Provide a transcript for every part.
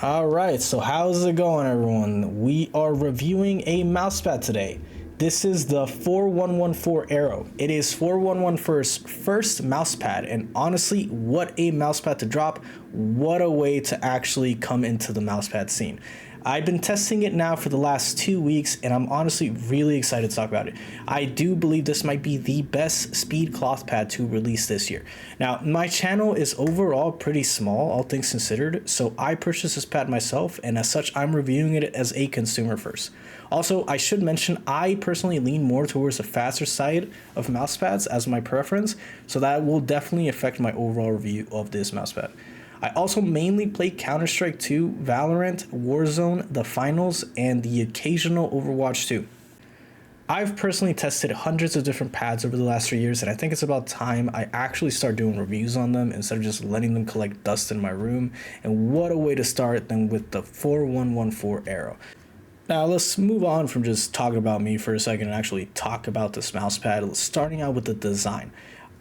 All right, so how's it going, everyone? We are reviewing a mousepad today. This is the 4114 Aero. It is 4114's first mousepad, and honestly, what a mousepad to drop. What a way to actually come into the mousepad scene. I've been testing it now for the last 2 weeks, and I'm honestly really excited to talk about it. I do believe this might be the best speed cloth pad to release this year. Now, my channel is overall pretty small, all things considered, so I purchased this pad myself, and as such, I'm reviewing it as a consumer first. Also, I should mention, I personally lean more towards the faster side of mousepads as my preference, so that will definitely affect my overall review of this mousepad. I also mainly play Counter-Strike 2, Valorant, Warzone, the finals, and the occasional Overwatch 2. I've personally tested hundreds of different pads over the last 3 years, and I think it's about time I actually start doing reviews on them instead of just letting them collect dust in my room. And what a way to start than with the 4114 Aero. Now let's move on from just talking about me for a second and actually talk about this mousepad, starting out with the design.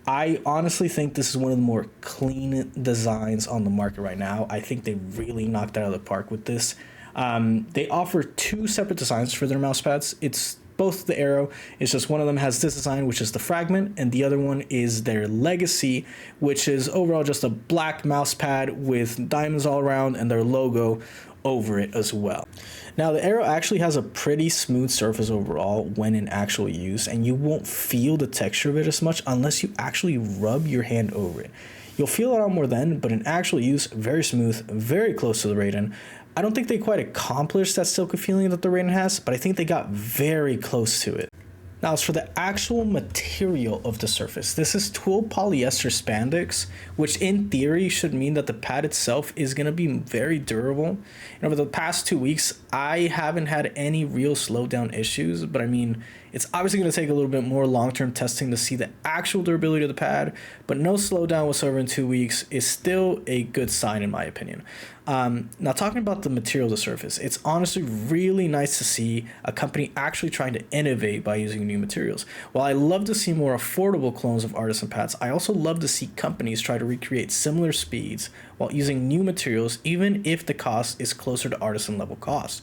I honestly think this is one of the more clean designs on the market right now. I think they really knocked it out of the park with this. They offer two separate designs for their mousepads. It's both the Aero. It's just one of them has this design, which is the fragment, and the other one is their legacy, which is overall just a black mousepad with diamonds all around and their logo over it as well. Now the Aero actually has a pretty smooth surface overall when in actual use, and you won't feel the texture of it as much unless you actually rub your hand over it. You'll feel it a lot more then, but in actual use, very smooth, very close to the Raiden. I don't think they quite accomplished that silky feeling that the Raiden has, but I think they got very close to it. Now, as for the actual material of the surface, this is twill polyester spandex, which in theory should mean that the pad itself is going to be very durable. And over the past 2 weeks, I haven't had any real slowdown issues, but I mean, it's obviously going to take a little bit more long-term testing to see the actual durability of the pad, but no slowdown whatsoever in 2 weeks is still a good sign in my opinion. Now talking about the material of the surface, it's honestly really nice to see a company actually trying to innovate by using new materials. While I love to see more affordable clones of artisan pads, I also love to see companies try to recreate similar speeds while using new materials, even if the cost is closer to artisan level cost.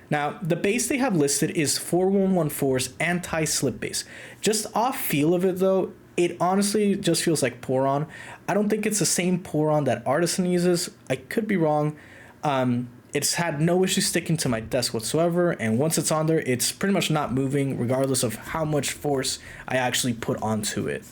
Now, the base they have listed is 4114's anti-slip base. Just off feel of it though, it honestly just feels like Poron. I don't think it's the same Poron that Artisan uses. I could be wrong. It's had no issue sticking to my desk whatsoever, and once it's on there, it's pretty much not moving regardless of how much force I actually put onto it.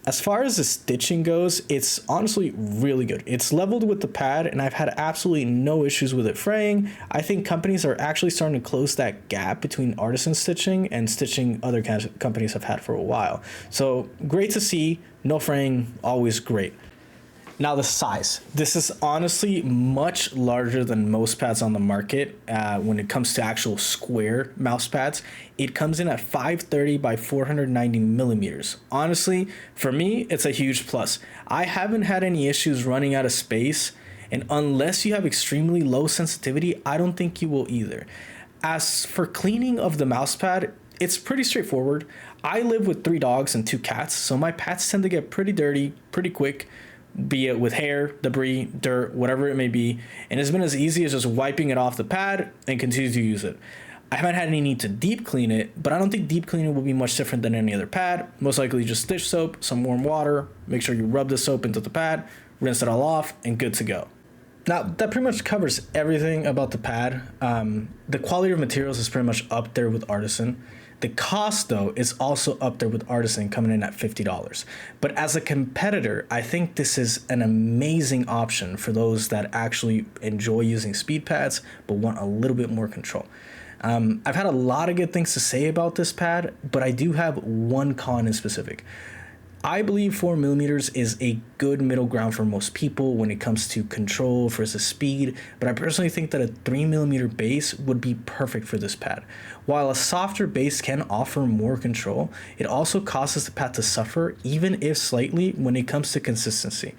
As far as the stitching goes, it's honestly really good. It's leveled with the pad, and I've had absolutely no issues with it fraying. I think companies are actually starting to close that gap between artisan stitching and stitching other companies have had for a while. So great to see, no fraying, always great. Now the size. This is honestly much larger than most pads on the market when it comes to actual square mouse pads. It comes in at 530 by 490 millimeters. Honestly, for me, it's a huge plus. I haven't had any issues running out of space, and unless you have extremely low sensitivity, I don't think you will either. As for cleaning of the mouse pad, it's pretty straightforward. I live with 3 dogs and 2 cats, so my pads tend to get pretty dirty pretty quick, be it with hair, debris, dirt, whatever it may be, and it's been as easy as just wiping it off the pad and continue to use it. I haven't had any need to deep clean it, but I don't think deep cleaning will be much different than any other pad. Most likely just dish soap, some warm water, make sure you rub the soap into the pad, rinse it all off, and good to go. Now, that pretty much covers everything about the pad. The quality of materials is pretty much up there with Artisan. The cost, though, is also up there with Artisan, coming in at $50. But as a competitor, I think this is an amazing option for those that actually enjoy using speed pads but want a little bit more control. I've had a lot of good things to say about this pad, but I do have one con in specific. I believe 4mm is a good middle ground for most people when it comes to control versus speed, but I personally think that a 3mm base would be perfect for this pad. While a softer base can offer more control, it also causes the pad to suffer, even if slightly, when it comes to consistency.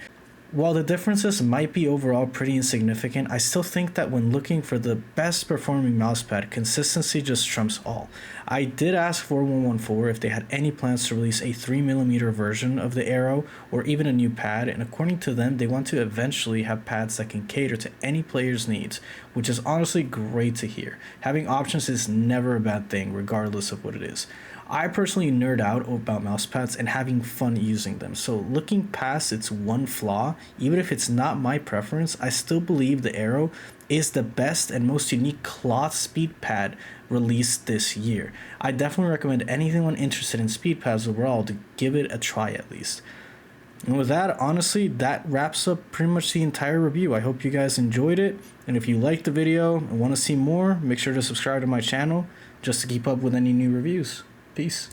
While the differences might be overall pretty insignificant, I still think that when looking for the best performing mousepad, consistency just trumps all. I did ask 4114 if they had any plans to release a 3mm version of the Aero or even a new pad, and according to them, they want to eventually have pads that can cater to any player's needs, which is honestly great to hear. Having options is never a bad thing, regardless of what it is. I personally nerd out about mousepads and having fun using them, so looking past its one flaw, even if it's not my preference, I still believe the Aero is the best and most unique cloth speed pad released this year. I definitely recommend anyone interested in speed pads overall to give it a try at least. And with that, honestly, that wraps up pretty much the entire review. I hope you guys enjoyed it, and if you liked the video and want to see more, make sure to subscribe to my channel just to keep up with any new reviews. Peace.